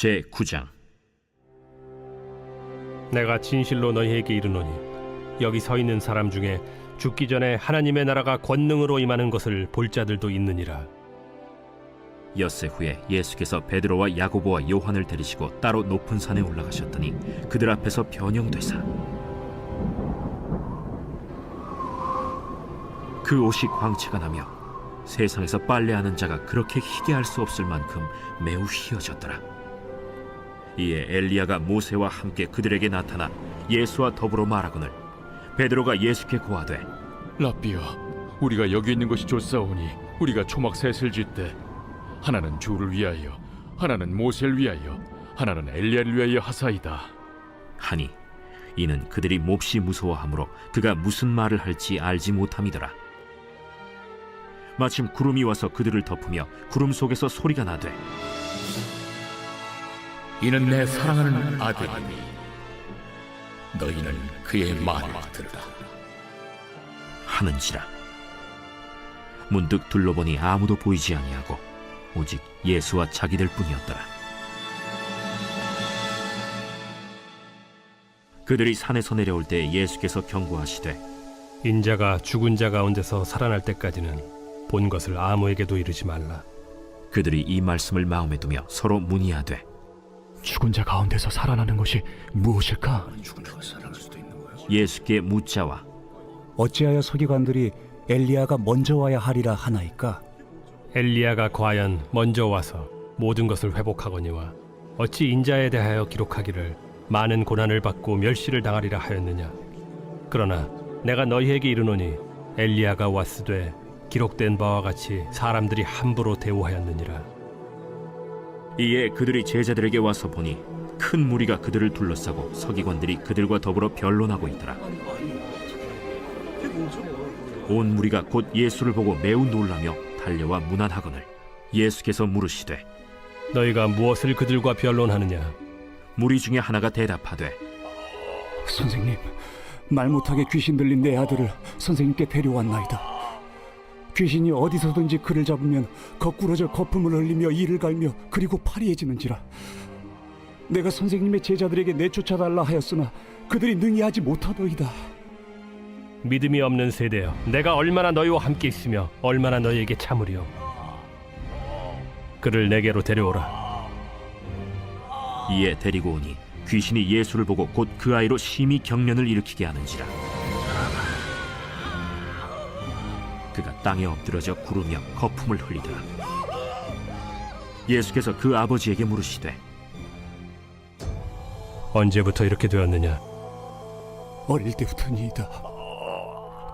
제9장. 내가 진실로 너희에게 이르노니 여기 서 있는 사람 중에 죽기 전에 하나님의 나라가 권능으로 임하는 것을 볼 자들도 있느니라. 엿새 후에 예수께서 베드로와 야고보와 요한을 데리시고 따로 높은 산에 올라가셨더니 그들 앞에서 변형되사 그 옷이 광채가 나며 세상에서 빨래하는 자가 그렇게 희게 할 수 없을 만큼 매우 희어졌더라. 이에 엘리야가 모세와 함께 그들에게 나타나 예수와 더불어 말하거늘 베드로가 예수께 고하되, 랍비여, 우리가 여기 있는 것이 좋사오니 우리가 초막 셋을 짓되 하나는 주를 위하여, 하나는 모세를 위하여, 하나는 엘리야를 위하여 하사이다 하니 이는 그들이 몹시 무서워하므로 그가 무슨 말을 할지 알지 못함이더라. 마침 구름이 와서 그들을 덮으며 구름 속에서 소리가 나되, 이는 내 사랑하는 아들이니 너희는 그의 말을 들으라 하는지라. 문득 둘러보니 아무도 보이지 아니하고 오직 예수와 자기들 뿐이었더라. 그들이 산에서 내려올 때 예수께서 경고하시되, 인자가 죽은 자 가운데서 살아날 때까지는 본 것을 아무에게도 이르지 말라. 그들이 이 말씀을 마음에 두며 서로 문의하되, 죽은 자 가운데서 살아나는 것이 무엇일까? 예수께 묻자와 어찌하여 서기관들이 엘리야가 먼저 와야 하리라 하나이까? 엘리야가 과연 먼저 와서 모든 것을 회복하거니와 어찌 인자에 대하여 기록하기를 많은 고난을 받고 멸시를 당하리라 하였느냐. 그러나 내가 너희에게 이르노니 엘리야가 왔으되 기록된 바와 같이 사람들이 함부로 대우하였느니라. 이에 그들이 제자들에게 와서 보니 큰 무리가 그들을 둘러싸고 서기관들이 그들과 더불어 변론하고 있더라. 온 무리가 곧 예수를 보고 매우 놀라며 달려와 문안하거늘 예수께서 물으시되, 너희가 무엇을 그들과 변론하느냐? 무리 중에 하나가 대답하되, 선생님, 말 못하게 귀신 들린 내 아들을 선생님께 데려왔나이다. 귀신이 어디서든지 그를 잡으면 거꾸러져 거품을 흘리며 이를 갈며 그리고 파리해지는지라. 내가 선생님의 제자들에게 내쫓아달라 하였으나 그들이 능히 하지 못하더이다. 믿음이 없는 세대여, 내가 얼마나 너희와 함께 있으며 얼마나 너희에게 참으리요. 그를 내게로 데려오라. 이에 데리고 오니 귀신이 예수를 보고 곧 그 아이로 심히 경련을 일으키게 하는지라. 그가 땅에 엎드러져 구르며 거품을 흘리더라. 예수께서 그 아버지에게 물으시되, 언제부터 이렇게 되었느냐? 어릴 때부터니이다.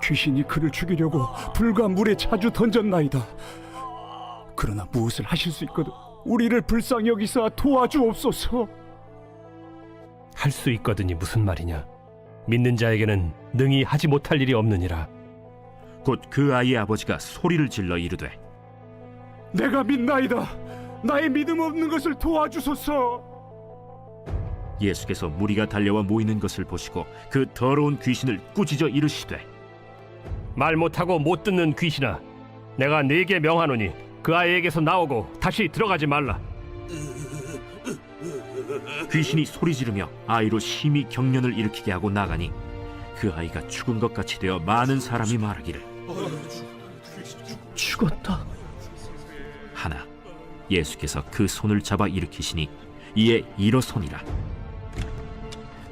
귀신이 그를 죽이려고 불과 물에 자주 던졌나이다. 그러나 무엇을 하실 수 있거든 우리를 불쌍히 여기사 도와주옵소서. 할 수 있거든이 무슨 말이냐? 믿는 자에게는 능히 하지 못할 일이 없느니라. 곧 그 아이의 아버지가 소리를 질러 이르되, 내가 믿나이다. 나의 믿음 없는 것을 도와주소서. 예수께서 무리가 달려와 모이는 것을 보시고 그 더러운 귀신을 꾸짖어 이르시되, 말 못하고 못 듣는 귀신아, 내가 네게 명하노니 그 아이에게서 나오고 다시 들어가지 말라. 귀신이 소리 지르며 아이로 심히 경련을 일으키게 하고 나가니 그 아이가 죽은 것 같이 되어 많은 사람이 말하기를, 죽었다 하나 예수께서 그 손을 잡아 일으키시니 이에 일어서니라.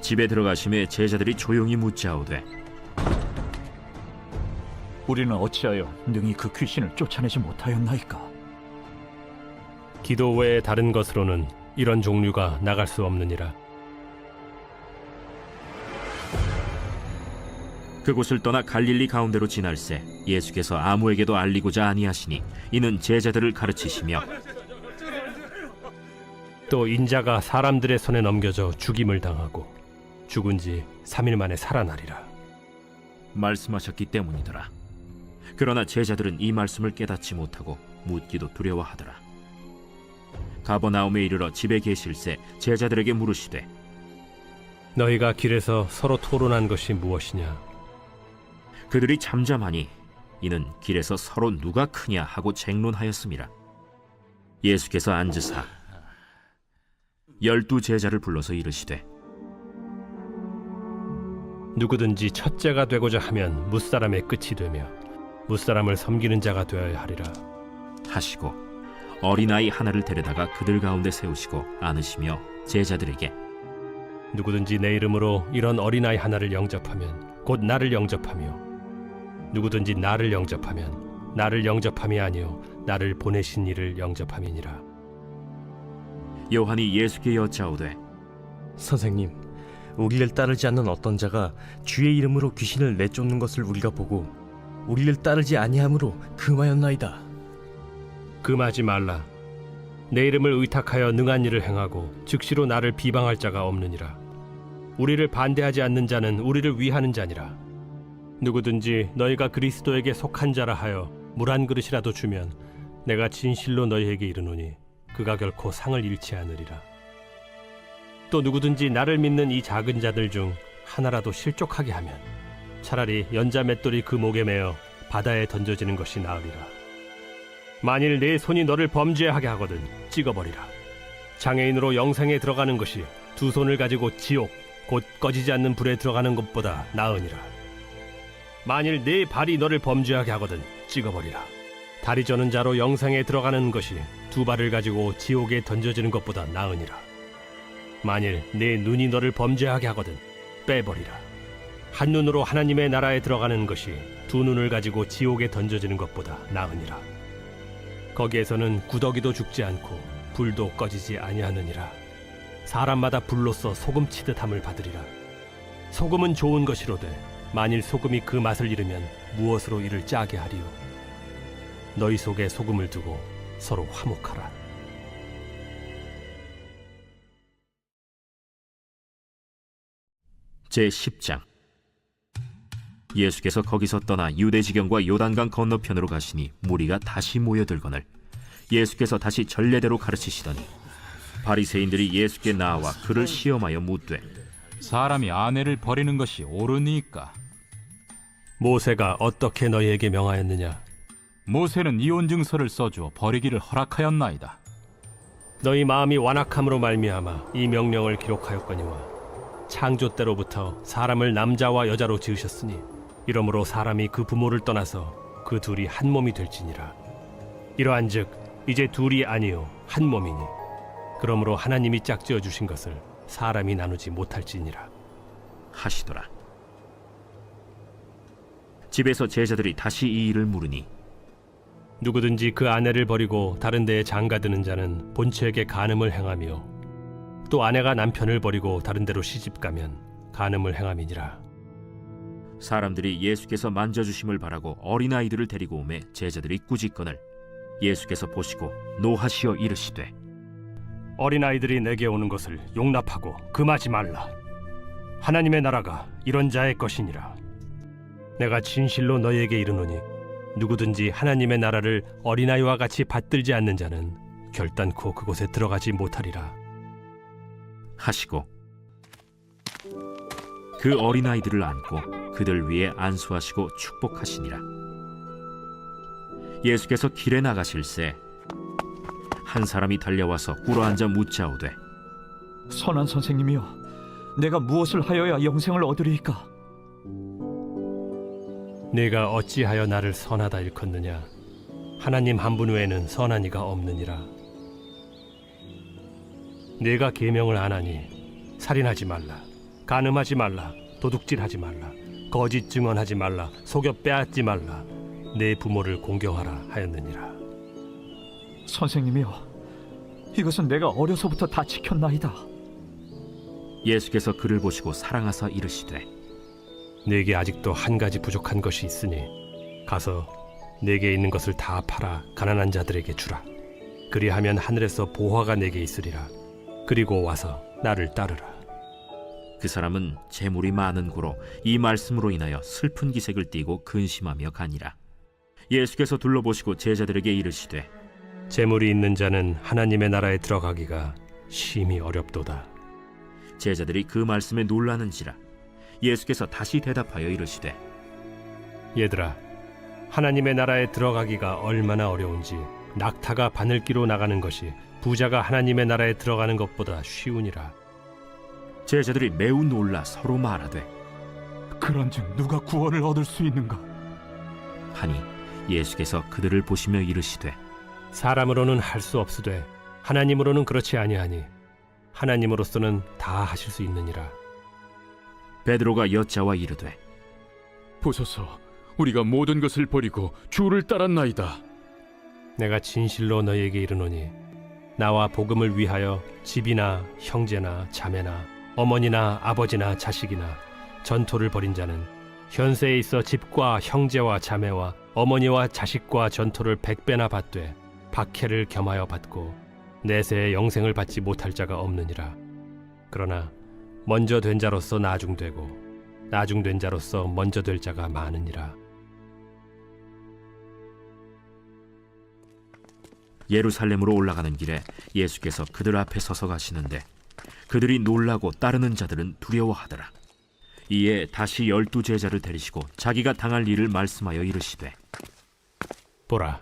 집에 들어가심에 제자들이 조용히 묻자오되, 우리는 어찌하여 능히 그 귀신을 쫓아내지 못하였나이까? 기도 외에 다른 것으로는 이런 종류가 나갈 수 없느니라. 그곳을 떠나 갈릴리 가운데로 지날새 예수께서 아무에게도 알리고자 아니하시니 이는 제자들을 가르치시며, 또 인자가 사람들의 손에 넘겨져 죽임을 당하고 죽은 지 3일 만에 살아나리라 말씀하셨기 때문이더라. 그러나 제자들은 이 말씀을 깨닫지 못하고 묻기도 두려워하더라. 가버나움에 이르러 집에 계실새 제자들에게 물으시되, 너희가 길에서 서로 토론한 것이 무엇이냐? 그들이 잠잠하니 이는 길에서 서로 누가 크냐 하고 쟁론하였음이라. 예수께서 앉으사 12 제자를 불러서 이르시되 누구든지 첫째가 되고자 하면 무사람의 끝이 되며 무사람을 섬기는 자가 되어야 하리라. 하시고 어린아이 하나를 데려다가 그들 가운데 세우시고 안으시며 제자들에게 누구든지 내 이름으로 이런 어린아이 하나를 영접하면 곧 나를 영접하며 누구든지 나를 영접하면 나를 영접함이 아니요 나를 보내신 이를 영접함이니라. 요한이 예수께 여짜오되 선생님, 우리를 따르지 않는 어떤 자가 주의 이름으로 귀신을 내쫓는 것을 우리가 보고 우리를 따르지 아니함으로 금하였나이다. 금하지 말라. 내 이름을 의탁하여 능한 일을 행하고 즉시로 나를 비방할 자가 없느니라. 우리를 반대하지 않는 자는 우리를 위하는 자니라. 누구든지 너희가 그리스도에게 속한 자라 하여 물 한 그릇이라도 주면 내가 진실로 너희에게 이르노니 그가 결코 상을 잃지 않으리라. 또 누구든지 나를 믿는 이 작은 자들 중 하나라도 실족하게 하면 차라리 연자 맷돌이 그 목에 매어 바다에 던져지는 것이 나으리라. 만일 내 손이 너를 범죄하게 하거든 찍어버리라. 장애인으로 영생에 들어가는 것이 두 손을 가지고 지옥 곧 꺼지지 않는 불에 들어가는 것보다 나으니라. 만일 내 발이 너를 범죄하게 하거든 찍어버리라. 다리 저는 자로 영생에 들어가는 것이 두 발을 가지고 지옥에 던져지는 것보다 나으니라. 만일 내 눈이 너를 범죄하게 하거든 빼버리라. 한 눈으로 하나님의 나라에 들어가는 것이 두 눈을 가지고 지옥에 던져지는 것보다 나으니라. 거기에서는 구더기도 죽지 않고 불도 꺼지지 아니하느니라. 사람마다 불로써 소금 치듯함을 받으리라. 소금은 좋은 것이로되 만일 소금이 그 맛을 잃으면 무엇으로 이를 짜게 하리요. 너희 속에 소금을 두고 서로 화목하라. 제10장. 예수께서 거기서 떠나 유대지경과 요단강 건너편으로 가시니 무리가 다시 모여들거늘 예수께서 다시 전례대로 가르치시더니 바리새인들이 예수께 나와 그를 시험하여 묻되 사람이 아내를 버리는 것이 옳으니까? 모세가 어떻게 너희에게 명하였느냐? 모세는 이혼 증서를 써주어 버리기를 허락하였나이다. 너희 마음이 완악함으로 말미암아 이 명령을 기록하였거니와 창조 때로부터 사람을 남자와 여자로 지으셨으니 이러므로 사람이 그 부모를 떠나서 그 둘이 한 몸이 될지니라. 이러한즉 이제 둘이 아니요 한 몸이니 그러므로 하나님이 짝지어 주신 것을 사람이 나누지 못할지니라 하시더라. 집에서 제자들이 다시 이 일을 물으니 누구든지 그 아내를 버리고 다른 데에 장가드는 자는 본처에게 간음을 행하며 또 아내가 남편을 버리고 다른 데로 시집가면 간음을 행함이니라. 사람들이 예수께서 만져주심을 바라고 어린아이들을 데리고 오매 제자들이 꾸짖거늘 예수께서 보시고 노하시어 이르시되 어린아이들이 내게 오는 것을 용납하고 금하지 말라. 하나님의 나라가 이런 자의 것이니라. 내가 진실로 너희에게 이르노니 누구든지 하나님의 나라를 어린아이와 같이 받들지 않는 자는 결단코 그곳에 들어가지 못하리라 하시고 그 어린아이들을 안고 그들 위에 안수하시고 축복하시니라. 예수께서 길에 나가실새 한 사람이 달려와서 꿇어앉아 묻자오되 선한 선생님이여, 내가 무엇을 하여야 영생을 얻으리이까? 네가 어찌하여 나를 선하다 일컫느냐? 하나님 한 분 외에는 선한 이가 없느니라. 네가 계명을 안 하니 살인하지 말라, 간음하지 말라, 도둑질하지 말라, 거짓 증언하지 말라, 속여 빼앗지 말라, 내 부모를 공경하라 하였느니라. 선생님이여, 이것은 내가 어려서부터 다 지켰나이다. 예수께서 그를 보시고 사랑하사 이르시되 네게 아직도 한 가지 부족한 것이 있으니 가서 네게 있는 것을 다 팔아 가난한 자들에게 주라. 그리하면 하늘에서 보화가 네게 있으리라. 그리고 와서 나를 따르라. 그 사람은 재물이 많은 고로 이 말씀으로 인하여 슬픈 기색을 띠고 근심하며 가니라. 예수께서 둘러보시고 제자들에게 이르시되 재물이 있는 자는 하나님의 나라에 들어가기가 심히 어렵도다. 제자들이 그 말씀에 놀라는지라. 예수께서 다시 대답하여 이르시되 얘들아, 하나님의 나라에 들어가기가 얼마나 어려운지 낙타가 바늘기로 나가는 것이 부자가 하나님의 나라에 들어가는 것보다 쉬우니라. 제자들이 매우 놀라 서로 말하되 그런즉 누가 구원을 얻을 수 있는가? 하니 예수께서 그들을 보시며 이르시되 사람으로는 할 수 없으되 하나님으로는 그렇지 아니하니 하나님으로서는 다 하실 수 있느니라. 베드로가 여짜와 이르되 보소서, 우리가 모든 것을 버리고 주를 따랐나이다. 내가 진실로 너희에게 이르노니 나와 복음을 위하여 집이나 형제나 자매나 어머니나 아버지나 자식이나 전토를 벌인 자는 현세에 있어 집과 형제와 자매와 어머니와 자식과 전토를 100배나 받되 박해를 겸하여 받고 내세에 영생을 받지 못할 자가 없느니라. 그러나 먼저 된 자로서 나중되고 나중된 자로서 먼저 될 자가 많으니라. 예루살렘으로 올라가는 길에 예수께서 그들 앞에 서서 가시는데 그들이 놀라고 따르는 자들은 두려워하더라. 이에 다시 12 제자를 데리시고 자기가 당할 일을 말씀하여 이르시되 보라,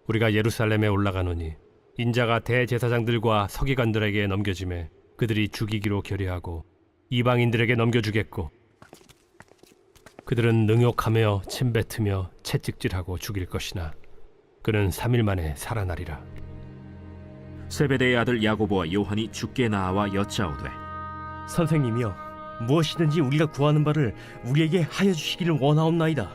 우리가 예루살렘에 올라가노니 인자가 대제사장들과 서기관들에게 넘겨지매 그들이 죽이기로 결의하고 이방인들에게 넘겨주겠고 그들은 능욕하며 침뱉으며 채찍질하고 죽일 것이나 그는 3일 만에 살아나리라. 세베대의 아들 야고보와 요한이 주께 나와 여짜오되 선생님이여, 무엇이든지 우리가 구하는 바를 우리에게 하여 주시기를 원하옵나이다.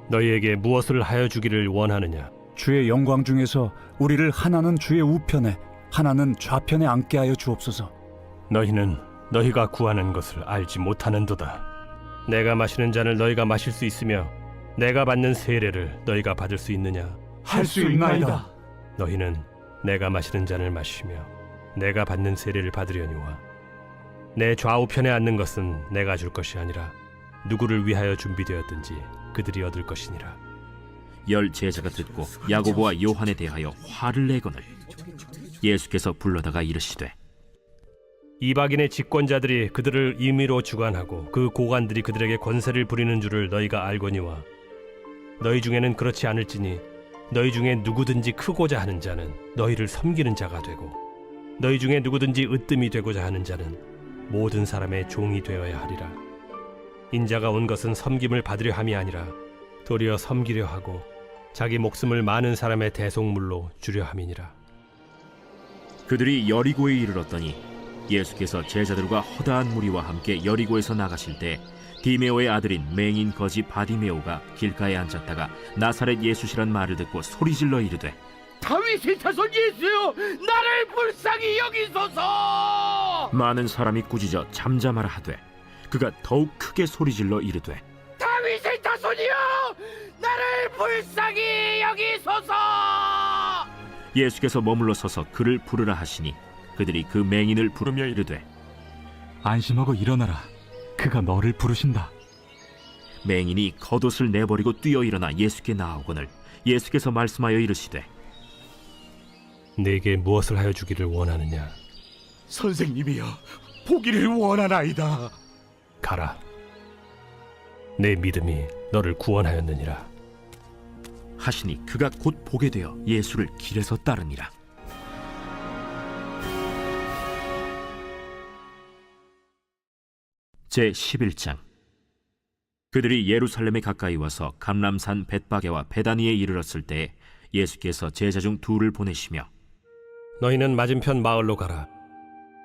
너희에게 무엇을 하여 주기를 원하느냐? 주의 영광 중에서 우리를 하나는 주의 우편에 하나는 좌편에 앉게 하여 주옵소서. 너희는 너희가 구하는 것을 알지 못하는도다. 내가 마시는 잔을 너희가 마실 수 있으며 내가 받는 세례를 너희가 받을 수 있느냐? 할 수 있나이다. 너희는 내가 마시는 잔을 마시며 내가 받는 세례를 받으려니와 내 좌우편에 앉는 것은 내가 줄 것이 아니라 누구를 위하여 준비되었든지 그들이 얻을 것이니라. 10 제자가 듣고 야고보와 요한에 대하여 화를 내거늘 예수께서 불러다가 이르시되 이방인의 집권자들이 그들을 임의로 주관하고 그 고관들이 그들에게 권세를 부리는 줄을 너희가 알거니와 너희 중에는 그렇지 않을지니 너희 중에 누구든지 크고자 하는 자는 너희를 섬기는 자가 되고 너희 중에 누구든지 으뜸이 되고자 하는 자는 모든 사람의 종이 되어야 하리라. 인자가 온 것은 섬김을 받으려 함이 아니라 도리어 섬기려 하고 자기 목숨을 많은 사람의 대속물로 주려 함이니라. 그들이 여리고에 이르렀더니 예수께서 제자들과 허다한 무리와 함께 여리고에서 나가실 때 디메오의 아들인 맹인 거지 바디메오가 길가에 앉았다가 나사렛 예수시란 말을 듣고 소리질러 이르되 다윗의 자손 예수여, 나를 불쌍히 여기소서. 많은 사람이 꾸짖어 잠잠하라 하되 그가 더욱 크게 소리질러 이르되 다윗의 자손이여, 나를 불쌍히 여기소서. 예수께서 머물러 서서 그를 부르라 하시니 그들이 그 맹인을 부르며 이르되 안심하고 일어나라. 그가 너를 부르신다. 맹인이 겉옷을 내버리고 뛰어 일어나 예수께 나오거늘 예수께서 말씀하여 이르시되 내게 무엇을 하여 주기를 원하느냐? 선생님이여, 보기를 원하나이다. 가라. 내 믿음이 너를 구원하였느니라. 하시니 그가 곧 보게 되어 예수를 길에서 따르니라. 제 11장. 그들이 예루살렘에 가까이 와서 감람산 벳바게와 베다니에 이르렀을 때 예수께서 제자 중 2를 보내시며 너희는 맞은편 마을로 가라.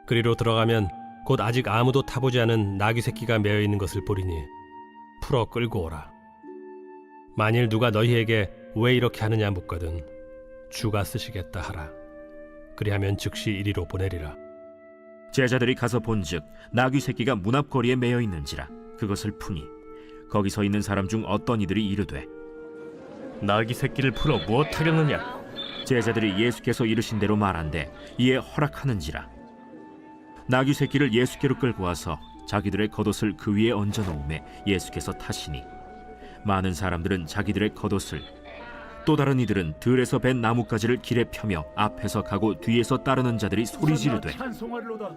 그리로 들어가면 곧 아직 아무도 타보지 않은 나귀 새끼가 매어 있는 것을 보리니 풀어 끌고 오라. 만일 누가 너희에게 왜 이렇게 하느냐 묻거든 주가 쓰시겠다 하라. 그리하면 즉시 이리로 보내리라. 제자들이 가서 본즉 나귀 새끼가 문 앞거리에 매어 있는지라 그것을 푸니 거기 서 있는 사람 중 어떤 이들이 이르되 나귀 새끼를 풀어 무엇하려느냐? 제자들이 예수께서 이르신 대로 말한대 이에 허락하는지라. 나귀 새끼를 예수께로 끌고 와서 자기들의 겉옷을 그 위에 얹어 놓음에 예수께서 타시니 많은 사람들은 자기들의 겉옷을 또 다른 이들은 들에서 벤 나뭇가지를 길에 펴며 앞에서 가고 뒤에서 따르는 자들이 소리 지르되 찬송하리로다.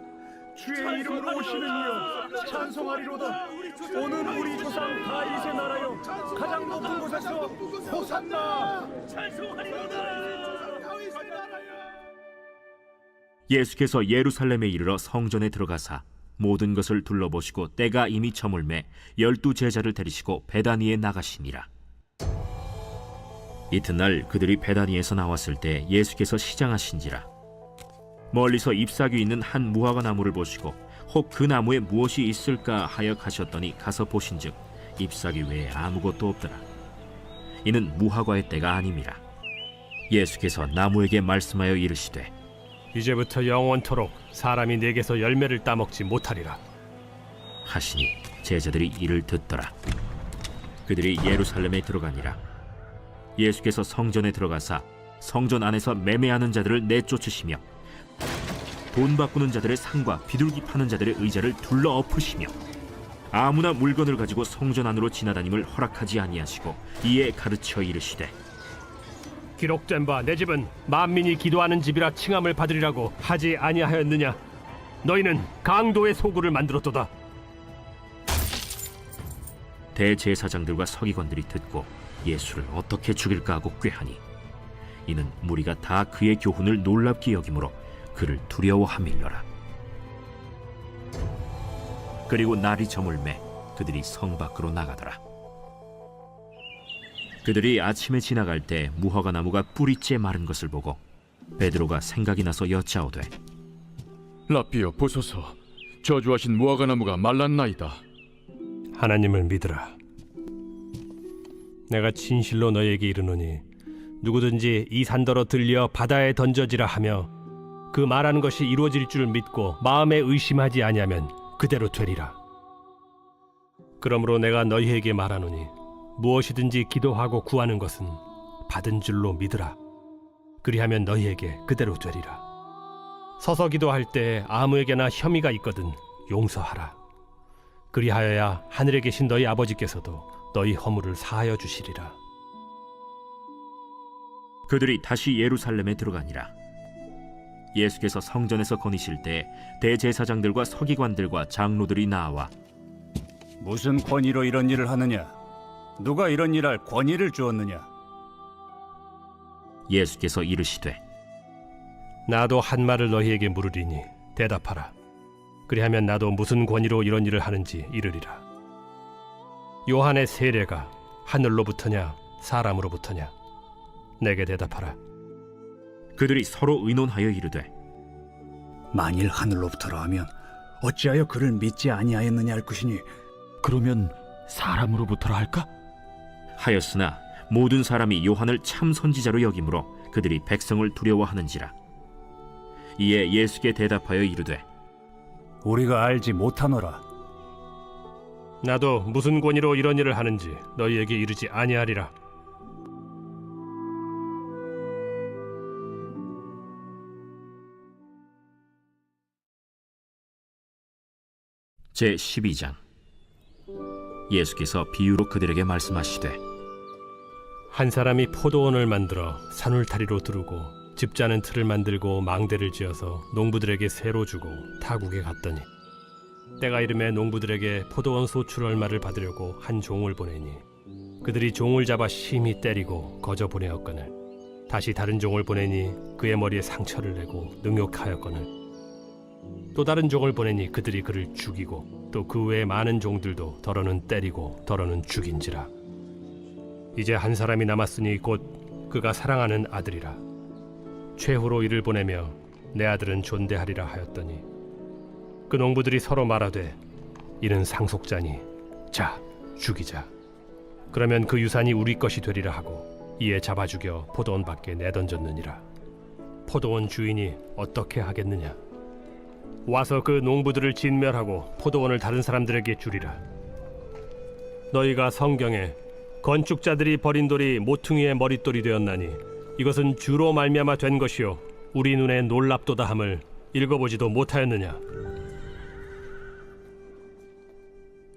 주의 이름으로 오시는 이여 찬송하리로다. 오늘 우리 조상 다윗의 나라여 가장 높은 곳에서 호산나. 찬송하리로다. 예수께서 예루살렘에 이르러 성전에 들어가사 모든 것을 둘러보시고 때가 이미 저물매 12 제자를 데리시고 베다니에 나가시니라. 이튿날 그들이 베다니에서 나왔을 때 예수께서 시장하신지라. 멀리서 잎사귀 있는 한 무화과 나무를 보시고 혹 그 나무에 무엇이 있을까 하여 가셨더니 가서 보신즉 잎사귀 외에 아무것도 없더라. 이는 무화과의 때가 아님이라. 예수께서 나무에게 말씀하여 이르시되 이제부터 영원토록 사람이 내게서 열매를 따먹지 못하리라. 하시니 제자들이 이를 듣더라. 그들이 예루살렘에 들어가니라. 예수께서 성전에 들어가사 성전 안에서 매매하는 자들을 내쫓으시며 돈 바꾸는 자들의 상과 비둘기 파는 자들의 의자를 둘러 엎으시며 아무나 물건을 가지고 성전 안으로 지나다님을 허락하지 아니하시고 이에 가르쳐 이르시되 기록된 바 내 집은 만민이 기도하는 집이라 칭함을 받으리라고 하지 아니하였느냐? 너희는 강도의 소굴을 만들었도다. 대제사장들과 서기관들이 듣고 예수를 어떻게 죽일까 하고 꾀하니 이는 무리가 다 그의 교훈을 놀랍게 여기므로 그를 두려워함일러라. 그리고 날이 저물매 그들이 성 밖으로 나가더라. 그들이 아침에 지나갈 때 무화과 나무가 뿌리째 마른 것을 보고 베드로가 생각이 나서 여짜오되 라삐여 보소서, 저주하신 무화과 나무가 말랐나이다. 하나님을 믿으라. 내가 진실로 너희에게 이르노니 누구든지 이 산더러 들려 바다에 던져지라 하며 그 말하는 것이 이루어질 줄 믿고 마음에 의심하지 아니하면 그대로 되리라. 그러므로 내가 너희에게 말하노니 무엇이든지 기도하고 구하는 것은 받은 줄로 믿으라. 그리하면 너희에게 그대로 되리라. 서서 기도할 때 아무에게나 혐의가 있거든 용서하라. 그리하여야 하늘에 계신 너희 아버지께서도 너희 허물을 사하여 주시리라. 그들이 다시 예루살렘에 들어가니라. 예수께서 성전에서 거니실 때 대제사장들과 서기관들과 장로들이 나와 무슨 권위로 이런 일을 하느냐? 누가 이런 일할 권위를 주었느냐? 예수께서 이르시되 나도 한 말을 너희에게 물으리니 대답하라. 그리하면 나도 무슨 권위로 이런 일을 하는지 이르리라. 요한의 세례가 하늘로부터냐 사람으로부터냐? 내게 대답하라. 그들이 서로 의논하여 이르되 만일 하늘로부터라 하면 어찌하여 그를 믿지 아니하였느냐 할 것이니 그러면 사람으로부터라 할까? 하였으나 모든 사람이 요한을 참 선지자로 여기므로 그들이 백성을 두려워하는지라. 이에 예수께 대답하여 이르되 우리가 알지 못하노라. 나도 무슨 권위로 이런 일을 하는지 너희에게 이르지 아니하리라. 제12장. 예수께서 비유로 그들에게 말씀하시되 한 사람이 포도원을 만들어 산울타리로 두르고 집자는 틀을 만들고 망대를 지어서 농부들에게 새로 주고 타국에 갔더니 때가 이름에 농부들에게 포도원 소출 얼마를 받으려고 한 종을 보내니 그들이 종을 잡아 심히 때리고 거저 보내었거늘 다시 다른 종을 보내니 그의 머리에 상처를 내고 능욕하였거늘 또 다른 종을 보내니 그들이 그를 죽이고 또 그 외에 많은 종들도 더러는 때리고 더러는 죽인지라. 이제 한 사람이 남았으니 곧 그가 사랑하는 아들이라. 최후로 이를 보내며 내 아들은 존대하리라 하였더니 그 농부들이 서로 말하되 이는 상속자니 자 죽이자. 그러면 그 유산이 우리 것이 되리라 하고 이에 잡아 죽여 포도원 밖에 내던졌느니라. 포도원 주인이 어떻게 하겠느냐? 와서 그 농부들을 진멸하고 포도원을 다른 사람들에게 주리라. 너희가 성경에 건축자들이 버린 돌이 모퉁이의 머릿돌이 되었나니 이것은 주로 말미암아 된 것이요 우리 눈에 놀랍도다 함을 읽어보지도 못하였느냐?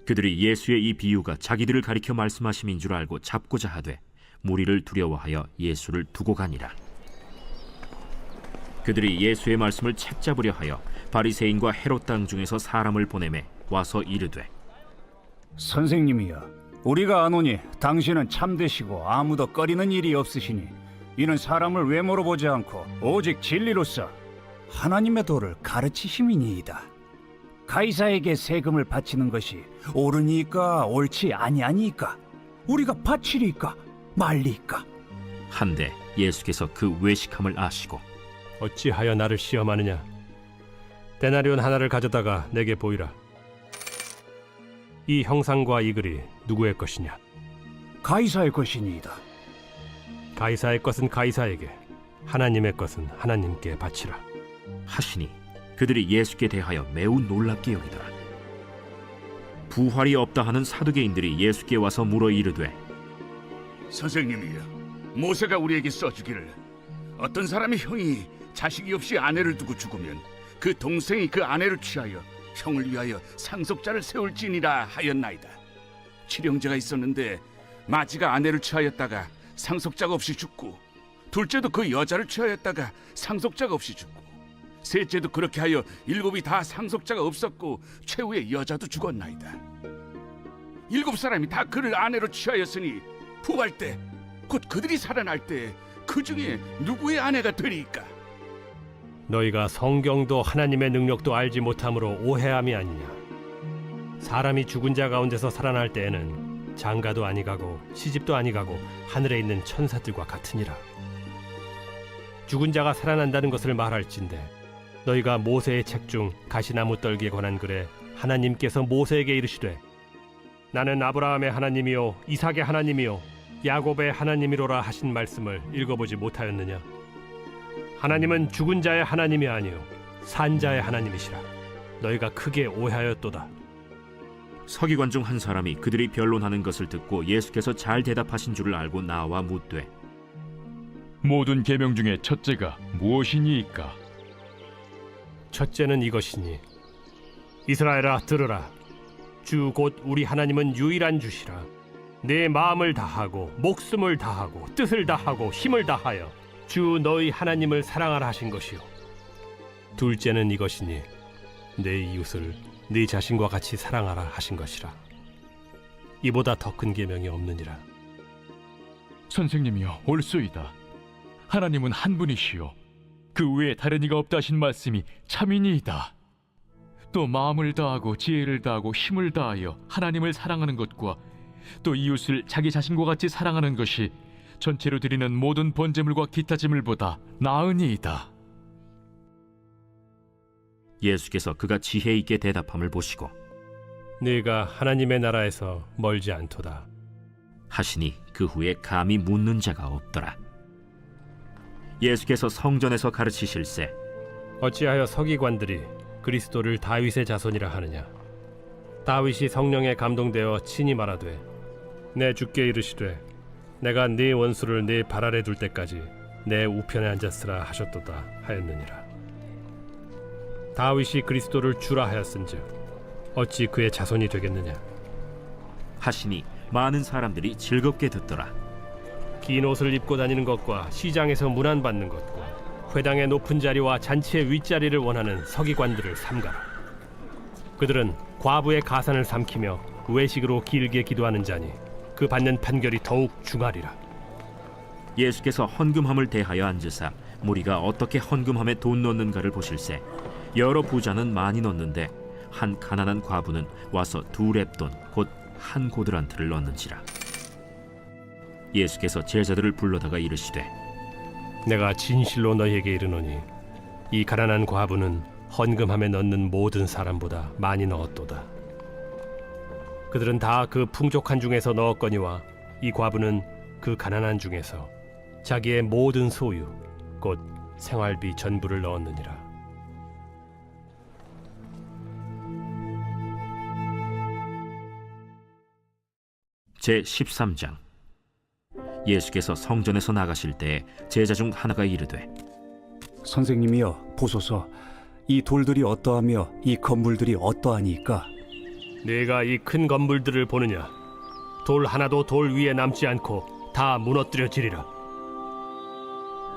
그들이 예수의 이 비유가 자기들을 가리켜 말씀하심인 줄 알고 잡고자 하되 무리를 두려워하여 예수를 두고 가니라. 그들이 예수의 말씀을 책잡으려 하여 바리새인과 헤롯 땅 중에서 사람을 보내매 와서 이르되 선생님이여, 우리가 아노니 당신은 참되시고 아무도 꺼리는 일이 없으시니 이는 사람을 외모로 보지 않고 오직 진리로서 하나님의 도를 가르치심이니이다. 가이사에게 세금을 바치는 것이 옳으니까 옳지 아니하니까 우리가 바치리까 말리까. 한데 예수께서 그 외식함을 아시고 어찌하여 나를 시험하느냐? 데나리온 하나를 가져다가 내게 보이라. 이 형상과 이 글이 누구의 것이냐? 가이사의 것이니이다. 가이사의 것은 가이사에게, 하나님의 것은 하나님께 바치라. 하시니 그들이 예수께 대하여 매우 놀랍게 여기더라. 부활이 없다 하는 사두개인들이 예수께 와서 물어 이르되 선생님이여, 모세가 우리에게 써주기를 어떤 사람의 형이 자식이 없이 아내를 두고 죽으면 그 동생이 그 아내를 취하여 형을 위하여 상속자를 세울지니라 하였나이다. 칠형제가 있었는데 마지가 아내를 취하였다가 상속자가 없이 죽고, 둘째도 그 여자를 취하였다가 상속자가 없이 죽고, 셋째도 그렇게 하여 일곱이 다 상속자가 없었고 최후의 여자도 죽었나이다. 일곱 사람이 다 그를 아내로 취하였으니 부활 때 곧 그들이 살아날 때 그 중에 누구의 아내가 되리까? 너희가 성경도 하나님의 능력도 알지 못함으로 오해함이 아니냐? 사람이 죽은 자 가운데서 살아날 때에는 장가도 아니가고 시집도 아니가고 하늘에 있는 천사들과 같으니라. 죽은 자가 살아난다는 것을 말할진대 너희가 모세의 책 중 가시나무 떨기에 관한 글에 하나님께서 모세에게 이르시되 나는 아브라함의 하나님이요 이삭의 하나님이요 야곱의 하나님이로라 하신 말씀을 읽어보지 못하였느냐? 하나님은 죽은 자의 하나님이 아니요 산 자의 하나님이시라. 너희가 크게 오해하였도다. 서기관 중 한 사람이 그들이 변론하는 것을 듣고 예수께서 잘 대답하신 줄을 알고 나와 묻되 모든 계명 중에 첫째가 무엇이니이까? 첫째는 이것이니 이스라엘아 들으라. 주 곧 우리 하나님은 유일한 주시라. 내 마음을 다하고 목숨을 다하고 뜻을 다하고 힘을 다하여 주 너희 하나님을 사랑하라 하신 것이요. 둘째는 이것이니 내 이웃을 네 자신과 같이 사랑하라 하신 것이라. 이보다 더 큰 계명이 없느니라. 선생님이여 옳소이다. 하나님은 한 분이시요 그 외에 다른 이가 없다 하신 말씀이 참이니이다. 또 마음을 다하고 지혜를 다하고 힘을 다하여 하나님을 사랑하는 것과 또 이웃을 자기 자신과 같이 사랑하는 것이 전체로 드리는 모든 번제물과 기타 제물보다 나으니이다. 예수께서 그가 지혜 있게 대답함을 보시고 네가 하나님의 나라에서 멀지 않도다 하시니 그 후에 감히 묻는 자가 없더라. 예수께서 성전에서 가르치실세 어찌하여 서기관들이 그리스도를 다윗의 자손이라 하느냐? 다윗이 성령에 감동되어 친히 말하되 내 주께 이르시되 내가 네 원수를 네 발 아래 둘 때까지 내 우편에 앉았으라 하셨도다 하였느니라. 다윗이 그리스도를 주라 하였은즉 어찌 그의 자손이 되겠느냐? 하시니 많은 사람들이 즐겁게 듣더라. 긴 옷을 입고 다니는 것과 시장에서 문안받는 것과 회당의 높은 자리와 잔치의 윗자리를 원하는 서기관들을 삼가라. 그들은 과부의 가산을 삼키며 외식으로 길게 기도하는 자니 그 받는 판결이 더욱 중하리라. 예수께서 헌금함을 대하여 앉으사 무리가 어떻게 헌금함에 돈 넣는가를 보실세 여러 부자는 많이 넣는데 한 가난한 과부는 와서 2렙돈 곧 한 고드란트를 넣는지라. 예수께서 제자들을 불러다가 이르시되 내가 진실로 너희에게 이르노니 이 가난한 과부는 헌금함에 넣는 모든 사람보다 많이 넣었도다. 그들은 다 그 풍족한 중에서 넣었거니와 이 과부는 그 가난한 중에서 자기의 모든 소유 곧 생활비 전부를 넣었느니라. 제13장. 예수께서 성전에서 나가실 때 제자 중 하나가 이르되 선생님이여 보소서, 이 돌들이 어떠하며 이 건물들이 어떠하니까? 네가 이 큰 건물들을 보느냐? 돌 하나도 돌 위에 남지 않고 다 무너뜨려지리라.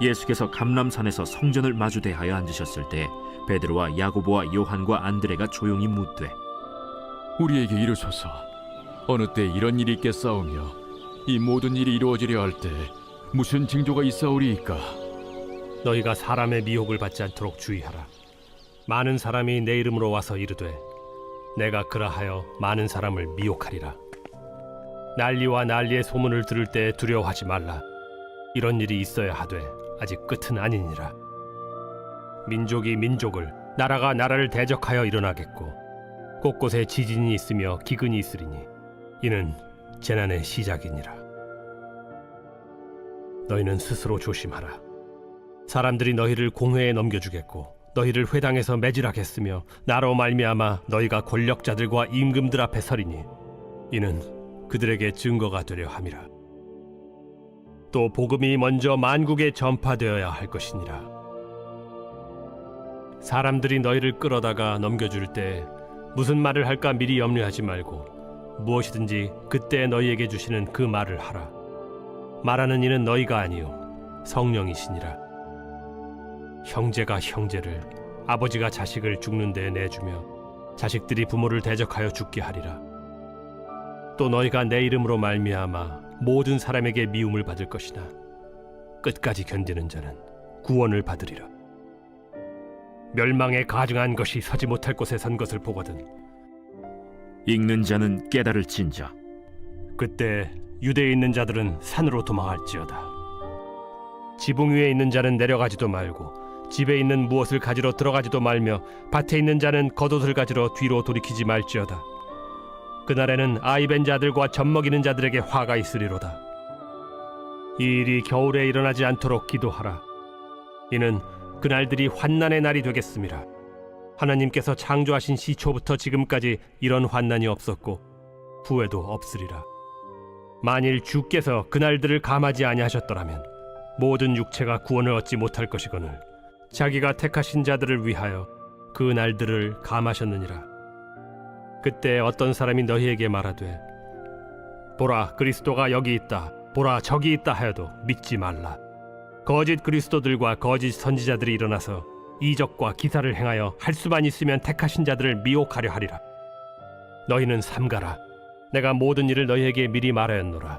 예수께서 감람산에서 성전을 마주 대하여 앉으셨을 때 베드로와 야고보와 요한과 안드레가 조용히 묻되 우리에게 이르소서 어느 때 이런 일이 있겠사오며 이 모든 일이 이루어지려 할 때 무슨 징조가 있사오리이까? 너희가 사람의 미혹을 받지 않도록 주의하라. 많은 사람이 내 이름으로 와서 이르되 내가 그라하여 많은 사람을 미혹하리라. 난리와 난리의 소문을 들을 때 두려워하지 말라. 이런 일이 있어야 하되 아직 끝은 아니니라. 민족이 민족을, 나라가 나라를 대적하여 일어나겠고 곳곳에 지진이 있으며 기근이 있으리니 이는 재난의 시작이니라. 너희는 스스로 조심하라. 사람들이 너희를 공회에 넘겨주겠고 너희를 회당에서 매질하겠으며 나로 말미암아 너희가 권력자들과 임금들 앞에 서리니 이는 그들에게 증거가 되려 함이라. 또 복음이 먼저 만국에 전파되어야 할 것이니라. 사람들이 너희를 끌어다가 넘겨줄 때 무슨 말을 할까 미리 염려하지 말고 무엇이든지 그때 너희에게 주시는 그 말을 하라. 말하는 이는 너희가 아니요 성령이시니라. 형제가 형제를, 아버지가 자식을 죽는 데에 내주며 자식들이 부모를 대적하여 죽게 하리라. 또 너희가 내 이름으로 말미암아 모든 사람에게 미움을 받을 것이나 끝까지 견디는 자는 구원을 받으리라. 멸망에 가증한 것이 서지 못할 곳에 선 것을 보거든 읽는 자는 깨달을진저. 그때 유대에 있는 자들은 산으로 도망할지어다. 지붕 위에 있는 자는 내려가지도 말고 집에 있는 무엇을 가지러 들어가지도 말며 밭에 있는 자는 겉옷을 가지러 뒤로 돌이키지 말지어다. 그날에는 아이 벤 자들과 젖 먹이는 자들에게 화가 있으리로다. 이 일이 겨울에 일어나지 않도록 기도하라. 이는 그날들이 환난의 날이 되겠음이라. 하나님께서 창조하신 시초부터 지금까지 이런 환난이 없었고 후에도 없으리라. 만일 주께서 그날들을 감하지 아니하셨더라면 모든 육체가 구원을 얻지 못할 것이거늘 자기가 택하신 자들을 위하여 그 날들을 감하셨느니라. 그때 어떤 사람이 너희에게 말하되 보라 그리스도가 여기 있다, 보라 저기 있다 하여도 믿지 말라. 거짓 그리스도들과 거짓 선지자들이 일어나서 이적과 기사를 행하여 할 수만 있으면 택하신 자들을 미혹하려 하리라. 너희는 삼가라. 내가 모든 일을 너희에게 미리 말하였노라.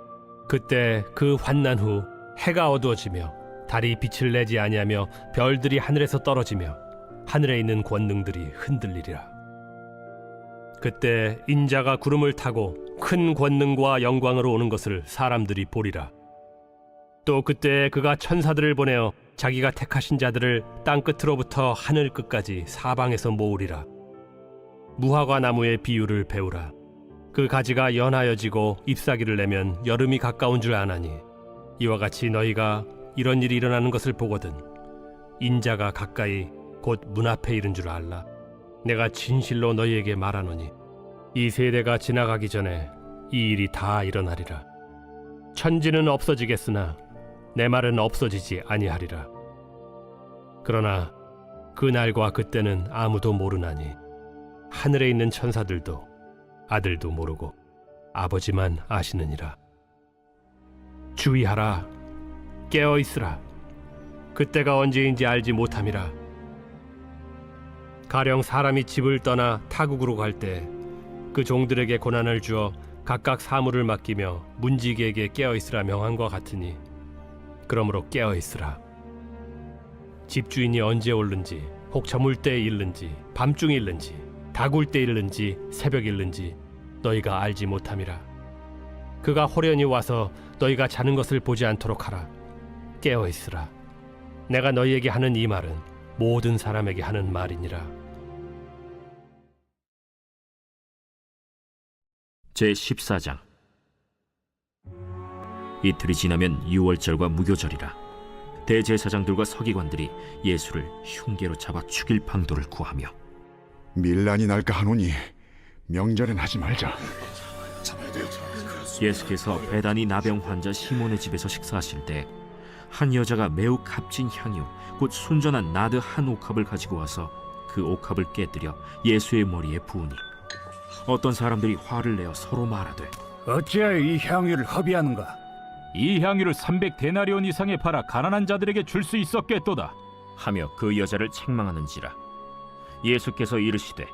그때 그 환난 후 해가 어두워지며 달이 빛을 내지 아니하며 별들이 하늘에서 떨어지며 하늘에 있는 권능들이 흔들리리라. 그때 인자가 구름을 타고 큰 권능과 영광으로 오는 것을 사람들이 보리라. 또 그때 그가 천사들을 보내어 자기가 택하신 자들을 땅 끝으로부터 하늘 끝까지 사방에서 모으리라. 무화과 나무의 비유를 배우라. 그 가지가 연하여지고 잎사귀를 내면 여름이 가까운 줄 아나니 이와 같이 너희가 이런 일이 일어나는 것을 보거든 인자가 가까이 곧 문 앞에 이른 줄 알라. 내가 진실로 너희에게 말하노니 이 세대가 지나가기 전에 이 일이 다 일어나리라. 천지는 없어지겠으나 내 말은 없어지지 아니하리라. 그러나 그 날과 그때는 아무도 모르나니 하늘에 있는 천사들도 아들도 모르고 아버지만 아시느니라. 주의하라. 깨어 있으라. 그때가 언제인지 알지 못함이라. 가령 사람이 집을 떠나 타국으로 갈 때 그 종들에게 고난을 주어 각각 사물을 맡기며 문지기에게 깨어 있으라 명한과 같으니 그러므로 깨어 있으라. 집주인이 언제 오는지 혹 저물 때에 일는지 밤중에 일는지 다굴 때 일는지 새벽 일는지 너희가 알지 못함이라. 그가 호련히 와서 너희가 자는 것을 보지 않도록 하라. 깨어 있으라. 내가 너희에게 하는 이 말은 모든 사람에게 하는 말이니라. 제14장. 이틀이 지나면 유월절과 무교절이라. 대제사장들과 서기관들이 예수를 흉계로 잡아 죽일 방도를 구하며 밀란이 날까 하노니 명절엔 하지 말자. 예수께서 베다니 나병 환자 시몬의 집에서 식사하실 때 한 여자가 매우 값진 향유 곧 순전한 나드 한 옥합을 가지고 와서 그 옥합을 깨뜨려 예수의 머리에 부으니 어떤 사람들이 화를 내어 서로 말하되 어찌하여 이 향유를 허비하는가? 이 향유를 300데나리온 이상에 팔아 가난한 자들에게 줄 수 있었겠도다. 하며 그 여자를 책망하는지라. 예수께서 이르시되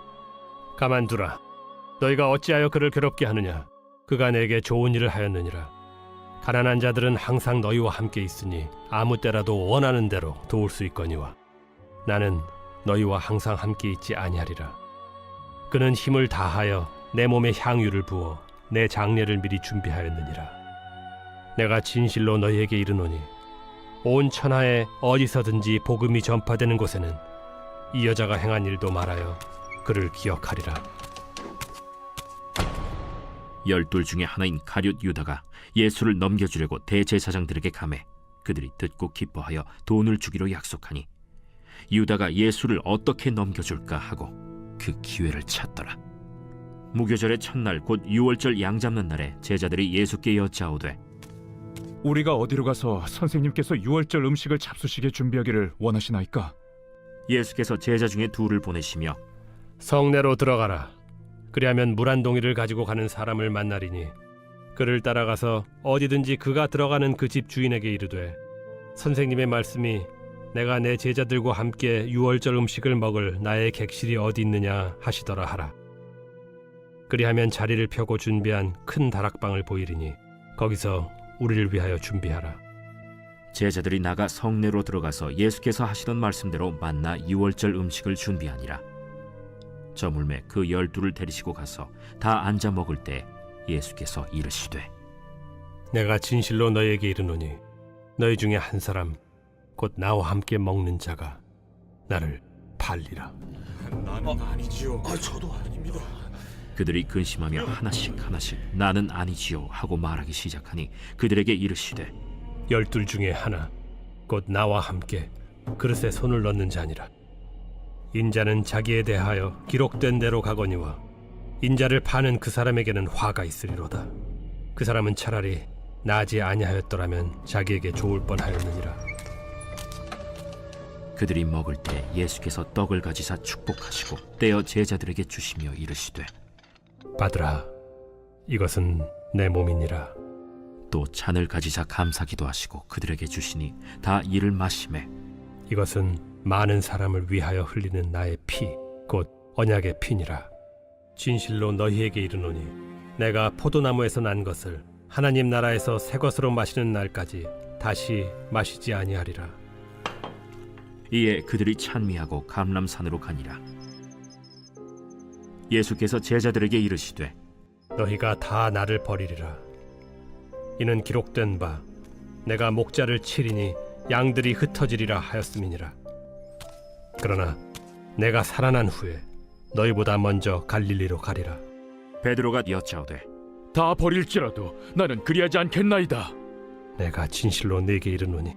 가만두라. 너희가 어찌하여 그를 괴롭게 하느냐? 그가 내게 좋은 일을 하였느니라. 가난한 자들은 항상 너희와 함께 있으니 아무 때라도 원하는 대로 도울 수 있거니와 나는 너희와 항상 함께 있지 아니하리라. 그는 힘을 다하여 내 몸에 향유를 부어 내 장례를 미리 준비하였느니라. 내가 진실로 너희에게 이르노니 온 천하에 어디서든지 복음이 전파되는 곳에는 이 여자가 행한 일도 말하여 그를 기억하리라. 12 중에 하나인 가룟 유다가 예수를 넘겨주려고 대제사장들에게 감해 그들이 듣고 기뻐하여 돈을 주기로 약속하니 유다가 예수를 어떻게 넘겨줄까 하고 그 기회를 찾더라. 무교절의 첫날 곧 유월절 양 잡는 날에 제자들이 예수께 여짜오되 우리가 어디로 가서 선생님께서 유월절 음식을 잡수시게 준비하기를 원하시나이까? 예수께서 제자 중에 둘을 보내시며 성내로 들어가라. 그리하면 물 한 동이를 가지고 가는 사람을 만나리니 그를 따라가서 어디든지 그가 들어가는 그 집 주인에게 이르되 선생님의 말씀이 내가 내 제자들과 함께 유월절 음식을 먹을 나의 객실이 어디 있느냐 하시더라 하라. 그리하면 자리를 펴고 준비한 큰 다락방을 보이리니 거기서 우리를 위하여 준비하라. 제자들이 나가 성내로 들어가서 예수께서 하시던 말씀대로 만나 유월절 음식을 준비하니라. 저물매 그 12를 데리시고 가서 다 앉아 먹을 때 예수께서 이르시되 내가 진실로 너희에게 이르노니 너희 중에 한 사람 곧 나와 함께 먹는 자가 나를 팔리라. 그들이 근심하며 하나씩 나는 아니지요 하고 말하기 시작하니 그들에게 이르시되 12 중에 하나 곧 나와 함께 그릇에 손을 넣는 자니라. 인자는 자기에 대하여 기록된 대로 가거니와 인자를 파는 그 사람에게는 화가 있으리로다. 그 사람은 차라리 나지 아니하였더라면 자기에게 좋을 뻔하였느니라. 그들이 먹을 때 예수께서 떡을 가지사 축복하시고 떼어 제자들에게 주시며 이르시되 받으라. 이것은 내 몸이니라. 또 잔을 가지사 감사기도 하시고 그들에게 주시니 다 이를 마시매 이것은 많은 사람을 위하여 흘리는 나의 피 곧 언약의 피니라. 진실로 너희에게 이르노니 내가 포도나무에서 난 것을 하나님 나라에서 새 것으로 마시는 날까지 다시 마시지 아니하리라. 이에 그들이 찬미하고 감람산으로 가니라. 예수께서 제자들에게 이르시되 너희가 다 나를 버리리라. 이는 기록된 바 내가 목자를 치리니 양들이 흩어지리라 하였음이니라. 그러나 내가 살아난 후에 너희보다 먼저 갈릴리로 가리라. 베드로가 여짜오되 다 버릴지라도 나는 그리하지 않겠나이다. 내가 진실로 네게 이르노니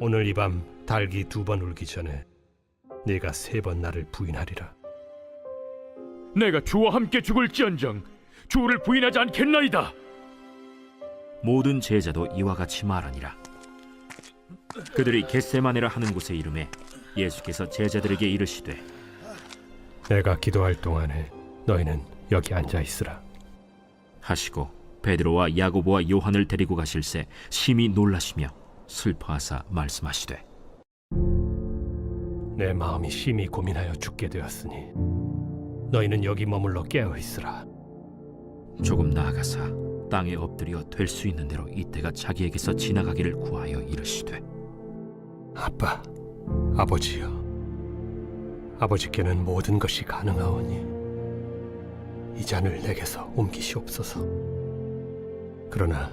오늘 이 밤 닭이 2번 울기 전에 네가 3번 나를 부인하리라. 내가 주와 함께 죽을지언정 주를 부인하지 않겠나이다. 모든 제자도 이와 같이 말하니라. 그들이 겟세마네라 하는 곳에 이르매 예수께서 제자들에게 이르시되 내가 기도할 동안에 너희는 여기 앉아 있으라 하시고 베드로와 야고보와 요한을 데리고 가실새 심히 놀라시며 슬퍼하사 말씀하시되 내 마음이 심히 고민하여 죽게 되었으니 너희는 여기 머물러 깨어 있으라. 조금 나아가사 땅에 엎드려 될 수 있는 대로 이때가 자기에게서 지나가기를 구하여 이르시되 아빠, 아버지여, 아버지께는 모든 것이 가능하오니 이 잔을 내게서 옮기시옵소서. 그러나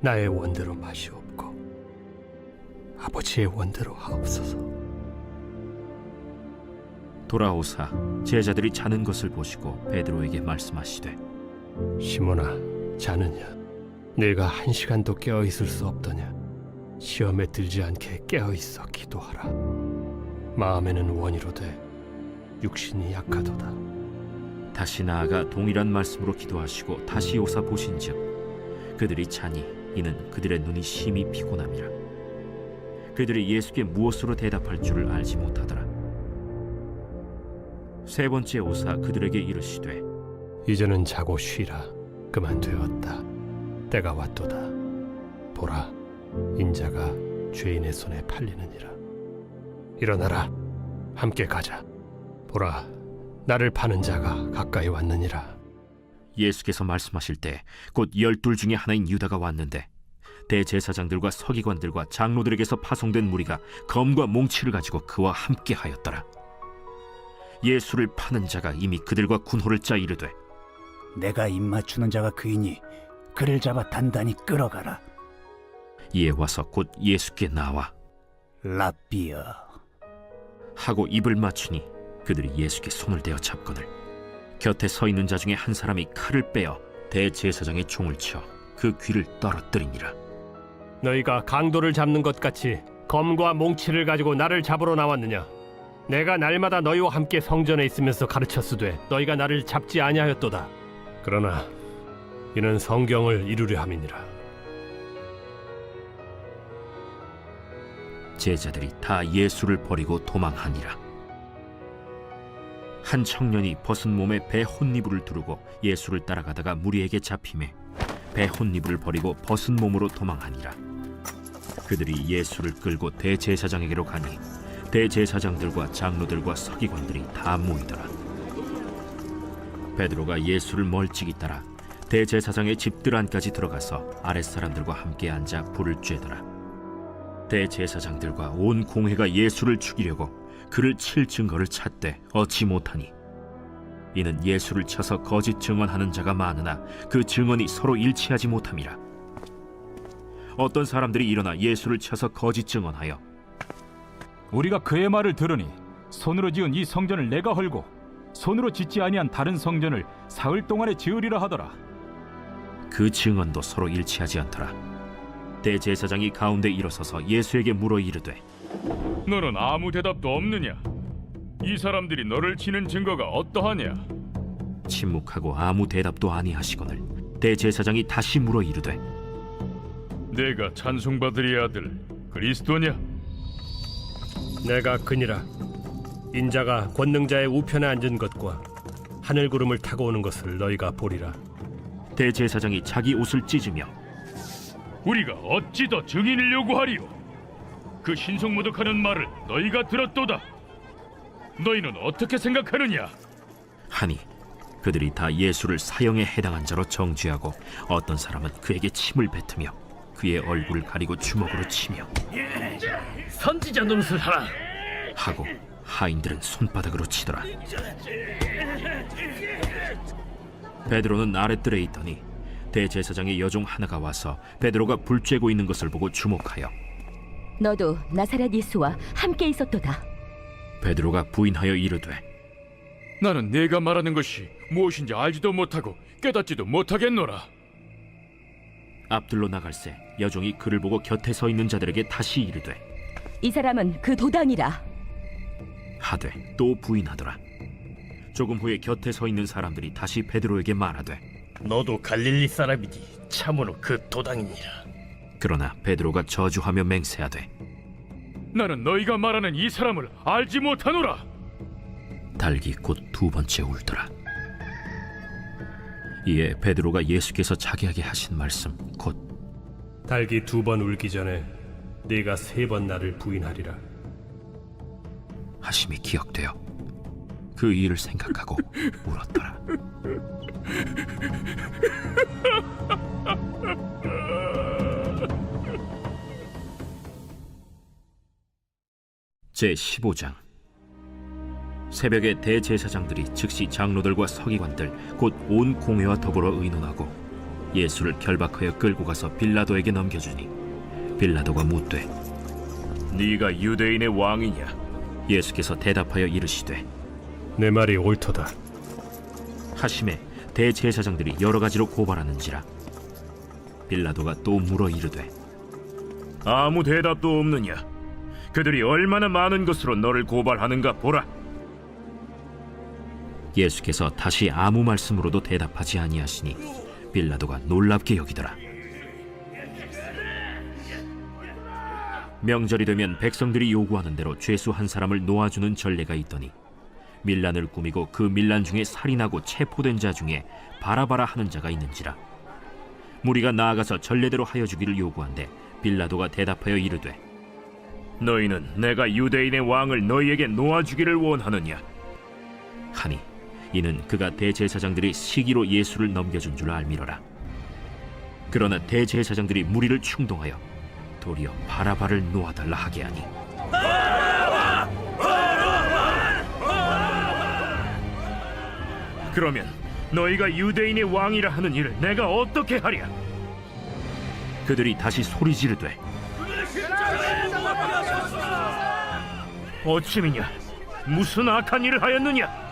나의 원대로 마시옵고 아버지의 원대로 하옵소서. 돌아오사 제자들이 자는 것을 보시고 베드로에게 말씀하시되 시몬아, 자느냐? 네가 1시간도 깨어 있을 수 없더냐? 시험에 들지 않게 깨어 있어 기도하라. 마음에는 원이로되 육신이 약하도다. 다시 나아가 동일한 말씀으로 기도하시고 다시 오사 보신즉 그들이 자니 이는 그들의 눈이 심히 피곤함이라. 그들이 예수께 무엇으로 대답할 줄을 알지 못하더라. 3번째 오사 그들에게 이르시되 이제는 자고 쉬라. 그만 되었다. 때가 왔도다. 보라, 인자가 죄인의 손에 팔리느니라. 일어나라, 함께 가자. 보라, 나를 파는 자가 가까이 왔느니라. 예수께서 말씀하실 때 곧 12 중에 하나인 유다가 왔는데 대제사장들과 서기관들과 장로들에게서 파송된 무리가 검과 몽치를 가지고 그와 함께 하였더라. 예수를 파는 자가 이미 그들과 군호를 짜 이르되 내가 입 맞추는 자가 그이니 그를 잡아 단단히 끌어가라. 이에 와서 곧 예수께 나와 랍비여. 하고 입을 맞추니 그들이 예수께 손을 대어 잡거늘 곁에 서 있는 자 중에 한 사람이 칼을 빼어 대제사장의 총을 쳐 그 귀를 떨어뜨리니라. 너희가 강도를 잡는 것 같이 검과 몽치를 가지고 나를 잡으러 나왔느냐? 내가 날마다 너희와 함께 성전에 있으면서 가르쳤으되 너희가 나를 잡지 아니하였도다. 그러나 이는 성경을 이루려 함이니라. 제자들이 다 예수를 버리고 도망하니라. 한 청년이 벗은 몸에 배 혼니부를 두르고 예수를 따라가다가 무리에게 잡히매 배 혼니부를 버리고 벗은 몸으로 도망하니라. 그들이 예수를 끌고 대제사장에게로 가니 대제사장들과 장로들과 서기관들이 다 모이더라. 베드로가 예수를 멀찍이 따라 대제사장의 집들 안까지 들어가서 아랫사람들과 함께 앉아 불을 쬐더라. 대제사장들과 온 공회가 예수를 죽이려고 그를 칠 증거를 찾되 얻지 못하니 이는 예수를 쳐서 거짓 증언하는 자가 많으나 그 증언이 서로 일치하지 못함이라. 어떤 사람들이 일어나 예수를 쳐서 거짓 증언하여 우리가 그의 말을 들으니 손으로 지은 이 성전을 내가 헐고 손으로 짓지 아니한 다른 성전을 사흘 동안에 지으리라 하더라. 그 증언도 서로 일치하지 않더라. 대제사장이 가운데 일어서서 예수에게 물어 이르되 너는 아무 대답도 없느냐? 이 사람들이 너를 치는 증거가 어떠하냐? 침묵하고 아무 대답도 아니하시거늘 대제사장이 다시 물어 이르되 내가 찬송받으리 아들 그리스도냐? 내가 그니라. 인자가 권능자의 우편에 앉은 것과 하늘 구름을 타고 오는 것을 너희가 보리라. 대제사장이 자기 옷을 찢으며 우리가 어찌 더 증인을 요구하리요? 그 신성모독하는 말을 너희가 들었도다. 너희는 어떻게 생각하느냐? 하니 그들이 다 예수를 사형에 해당한 자로 정죄하고 어떤 사람은 그에게 침을 뱉으며 그의 얼굴을 가리고 주먹으로 치며 선지자 노릇을 하라 하고 하인들은 손바닥으로 치더라. 베드로는 아랫뜰에 있더니 대제사장의 여종 하나가 와서 베드로가 불 쬐고 있는 것을 보고 주목하여 너도 나사렛 예수와 함께 있었도다. 베드로가 부인하여 이르되 나는 네가 말하는 것이 무엇인지 알지도 못하고 깨닫지도 못하겠노라. 앞들로 나갈새 여종이 그를 보고 곁에 서 있는 자들에게 다시 이르되 이 사람은 그 도당이라. 하되 또 부인하더라. 조금 후에 곁에 서 있는 사람들이 다시 베드로에게 말하되 너도 갈릴리 사람이니 참으로 그 도당이니라. 그러나 베드로가 저주하며 맹세하되 나는 너희가 말하는 이 사람을 알지 못하노라. 달기 곧 두 번째 울더라. 이에 베드로가 예수께서 자기에게 하신 말씀 곧 달기 2번 울기 전에 네가 3번 나를 부인하리라. 하심이 기억되어 그 일을 생각하고 울었더라. 제15장. 새벽에 대제사장들이 즉시 장로들과 서기관들 곧 온 공회와 더불어 의논하고 예수를 결박하여 끌고 가서 빌라도에게 넘겨주니 빌라도가 묻되 네가 유대인의 왕이냐? 예수께서 대답하여 이르시되 내 말이 옳도다. 하심에 대제사장들이 여러 가지로 고발하는지라. 빌라도가 또 물어 이르되 아무 대답도 없느냐? 그들이 얼마나 많은 것으로 너를 고발하는가 보라. 예수께서 다시 아무 말씀으로도 대답하지 아니하시니 빌라도가 놀랍게 여기더라. 명절이 되면 백성들이 요구하는 대로 죄수 한 사람을 놓아주는 전례가 있더니 밀란을 꾸미고 그 밀란 중에 살인하고 체포된 자 중에 바라바라 하는 자가 있는지라. 무리가 나아가서 전례대로 하여 주기를 요구한데 빌라도가 대답하여 이르되 너희는 내가 유대인의 왕을 너희에게 놓아주기를 원하느냐? 하니 이는 그가 대제사장들이 시기로 예수를 넘겨준 줄 알미러라. 그러나 대제사장들이 무리를 충동하여 도리어 바라바를 놓아달라 하게 하니 그러면 너희가 유대인의 왕이라 하는 일을 내가 어떻게 하랴? 그들이 다시 소리 지르되 어찌미냐? 무슨 악한 일을 하였느냐?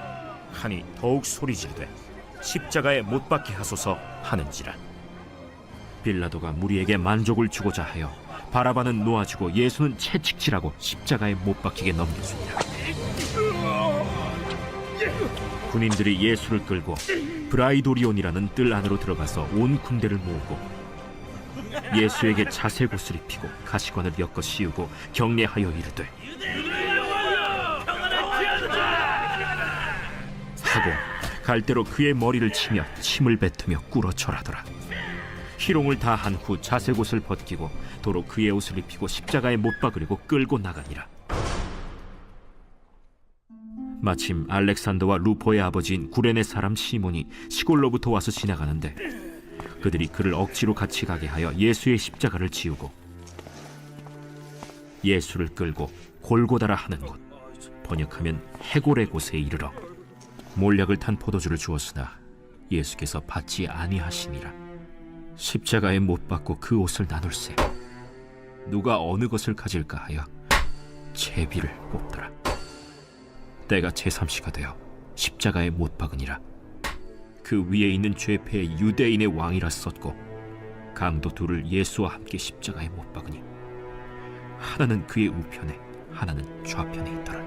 하니 더욱 소리 지르되 십자가에 못 박게 하소서 하는지라. 빌라도가 무리에게 만족을 주고자 하여 바라바는 놓아주고 예수는 채찍질하고 십자가에 못 박히게 넘겨주니라. 군인들이 예수를 끌고 브라이도리온이라는 뜰 안으로 들어가서 온 군대를 모으고 예수에게 자색옷을 입히고 가시관을 엮어 씌우고 경례하여 이르되 하고 갈대로 그의 머리를 치며 침을 뱉으며 꿇어 절하더라. 희롱을 다 한 후 자색옷을 벗기고 도로 그의 옷을 입히고 십자가에 못 박으려고 끌고 나가니라. 마침 알렉산더와 루포의 아버지인 구레네 사람 시몬이 시골로부터 와서 지나가는데 그들이 그를 억지로 같이 가게 하여 예수의 십자가를 지우고 예수를 끌고 골고다라 하는 곳, 번역하면 해골의 곳에 이르러 몰약을 탄 포도주를 주었으나 예수께서 받지 아니하시니라. 십자가에 못 박고 그 옷을 나눌세 누가 어느 것을 가질까 하여 제비를 뽑더라. 때가 제3시가 되어 십자가에 못 박으니라. 그 위에 있는 죄패의 유대인의 왕이라 썼고 강도 둘을 예수와 함께 십자가에 못 박으니 하나는 그의 우편에 하나는 좌편에 있더라.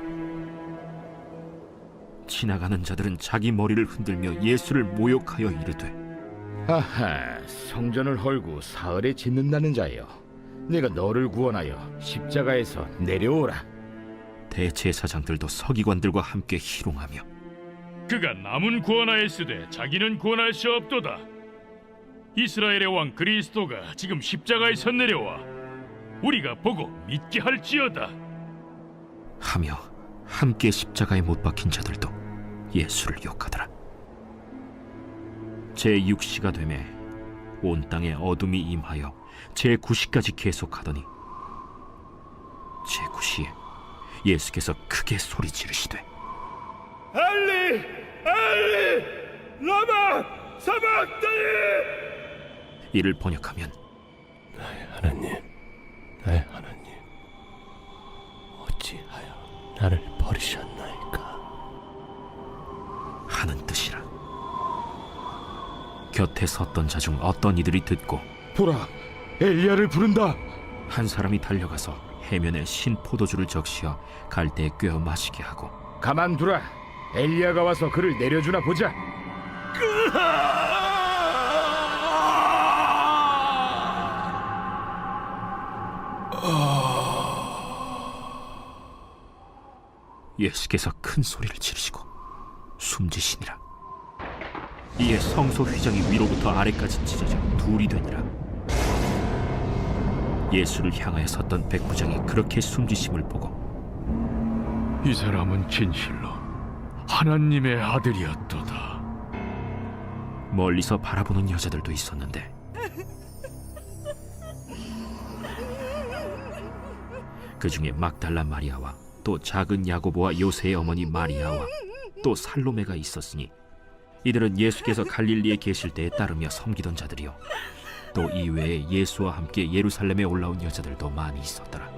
지나가는 자들은 자기 머리를 흔들며 예수를 모욕하여 이르되 아하, 성전을 헐고 사흘에 짓는다는 자여, 내가 너를 구원하여 십자가에서 내려오라. 대제사장들도 서기관들과 함께 희롱하며 그가 남은 구원하였으되 자기는 구원할 수 없도다. 이스라엘의 왕 그리스도가 지금 십자가에서 내려와 우리가 보고 믿게 할지어다 하며 함께 십자가에 못 박힌 자들도 예수를 욕하더라. 제6시가 되매 온 땅에 어둠이 임하여 제9시까지 계속하더니 제9시에 예수께서 크게 소리 지르시되 엘리 엘리 라마 사박다니. 이를 번역하면 나의 하나님, 어찌하여 나를 버리셨나이까 하는 뜻이라. 곁에 섰던 자 중 어떤 이들이 듣고 보라, 엘리야를 부른다. 한 사람이 달려가서 해면에 신 포도주를 적시어 갈대에 꿰어 마시게 하고 가만두라, 엘리야가 와서 그를 내려주나 보자. 예수께서 큰 소리를 지르시고 숨지시니라. 이에 성소 휘장이 위로부터 아래까지 찢어져 둘이 되니라. 예수를 향하여 섰던 백부장이 그렇게 숨지심을 보고 이 사람은 진실로 하나님의 아들이었도다. 멀리서 바라보는 여자들도 있었는데 그 중에 막달라 마리아와 또 작은 야고보와 요새의 어머니 마리아와 또 살로메가 있었으니 이들은 예수께서 갈릴리에 계실 때에 따르며 섬기던 자들이요 또 이외에 예수와 함께 예루살렘에 올라온 여자들도 많이 있었더라.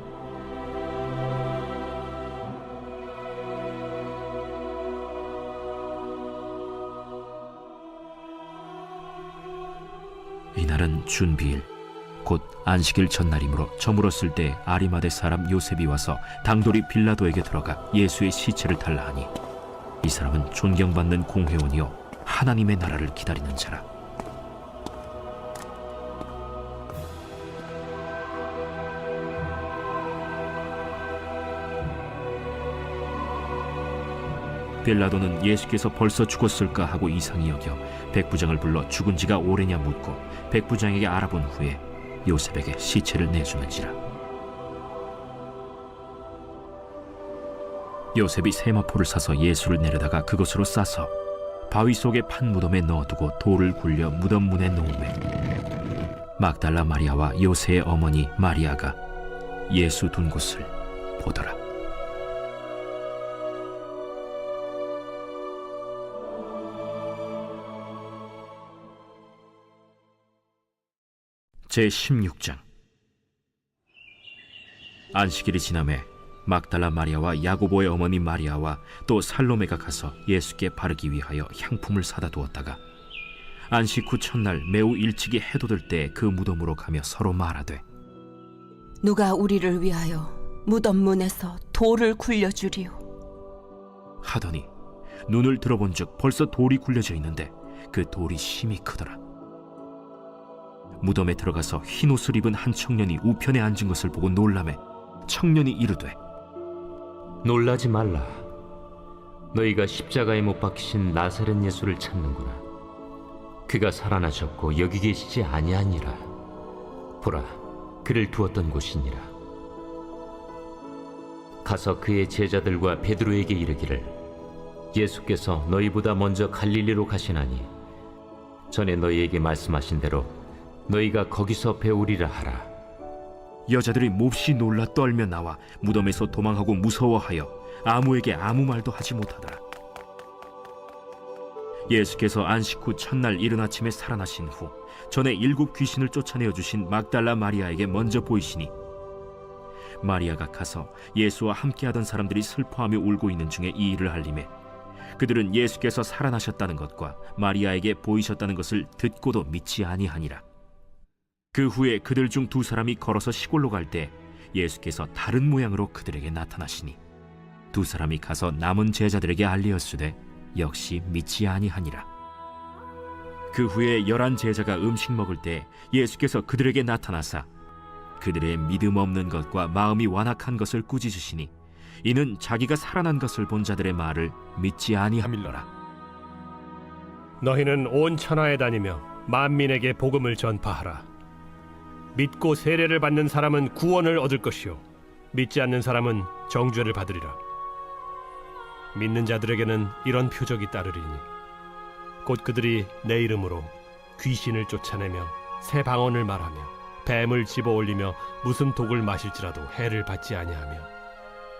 이날은 준비일 곧 안식일 전날이므로 저물었을 때 아리마대 사람 요셉이 와서 당돌이 빌라도에게 들어가 예수의 시체를 달라 하니 이 사람은 존경받는 공회원이요 하나님의 나라를 기다리는 자라. 빌라도는 예수께서 벌써 죽었을까 하고 이상히 여겨 백부장을 불러 죽은 지가 오래냐 묻고 백부장에게 알아본 후에 요셉에게 시체를 내주는지라. 요셉이 세마포를 사서 예수를 내려다가 그것으로 싸서 바위 속의 판 무덤에 넣어두고 돌을 굴려 무덤 문에 놓으매 막달라 마리아와 요새의 어머니 마리아가 예수 둔 곳을 보더라. 제16장. 안식일이 지나매 막달라 마리아와 야고보의 어머니 마리아와 또 살로메가 가서 예수께 바르기 위하여 향품을 사다 두었다가 안식 후 첫날 매우 일찍이 해돋을 때 그 무덤으로 가며 서로 말하되 누가 우리를 위하여 무덤 문에서 돌을 굴려주리요 하더니 눈을 들어본즉 벌써 돌이 굴려져 있는데 그 돌이 심히 크더라. 무덤에 들어가서 흰 옷을 입은 한 청년이 우편에 앉은 것을 보고 놀라매 청년이 이르되 놀라지 말라. 너희가 십자가에 못 박히신 나사렛 예수를 찾는구나. 그가 살아나셨고 여기 계시지 아니하니라. 보라, 그를 두었던 곳이니라. 가서 그의 제자들과 베드로에게 이르기를 예수께서 너희보다 먼저 갈릴리로 가시나니 전에 너희에게 말씀하신 대로 너희가 거기서 배우리라 하라. 여자들이 몹시 놀라 떨며 나와 무덤에서 도망하고 무서워하여 아무에게 아무 말도 하지 못하더라. 예수께서 안식 후 첫날 이른 아침에 살아나신 후 전에 7 귀신을 쫓아내어 주신 막달라 마리아에게 먼저 보이시니 마리아가 가서 예수와 함께하던 사람들이 슬퍼하며 울고 있는 중에 이 일을 알림해 그들은 예수께서 살아나셨다는 것과 마리아에게 보이셨다는 것을 듣고도 믿지 아니하니라. 그 후에 그들 중 2 사람이 걸어서 시골로 갈 때 예수께서 다른 모양으로 그들에게 나타나시니 2 사람이 가서 남은 제자들에게 알리었으되 역시 믿지 아니하니라. 그 후에 11 제자가 음식 먹을 때 예수께서 그들에게 나타나사 그들의 믿음 없는 것과 마음이 완악한 것을 꾸짖으시니 이는 자기가 살아난 것을 본 자들의 말을 믿지 아니함일러라. 너희는 온 천하에 다니며 만민에게 복음을 전파하라. 믿고 세례를 받는 사람은 구원을 얻을 것이요 믿지 않는 사람은 정죄를 받으리라. 믿는 자들에게는 이런 표적이 따르리니 곧 그들이 내 이름으로 귀신을 쫓아내며 새 방언을 말하며 뱀을 집어올리며 무슨 독을 마실지라도 해를 받지 아니하며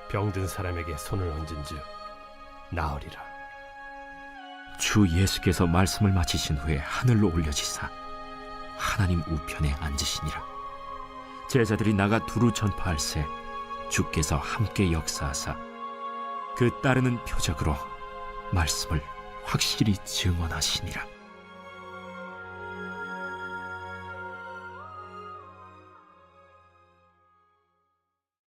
병든 사람에게 손을 얹은즉 나으리라. 주 예수께서 말씀을 마치신 후에 하늘로 올려지사 하나님 우편에 앉으시니라. 제자들이 나가 두루 전파할새 주께서 함께 역사하사 그 따르는 표적으로 말씀을 확실히 증언하시니라.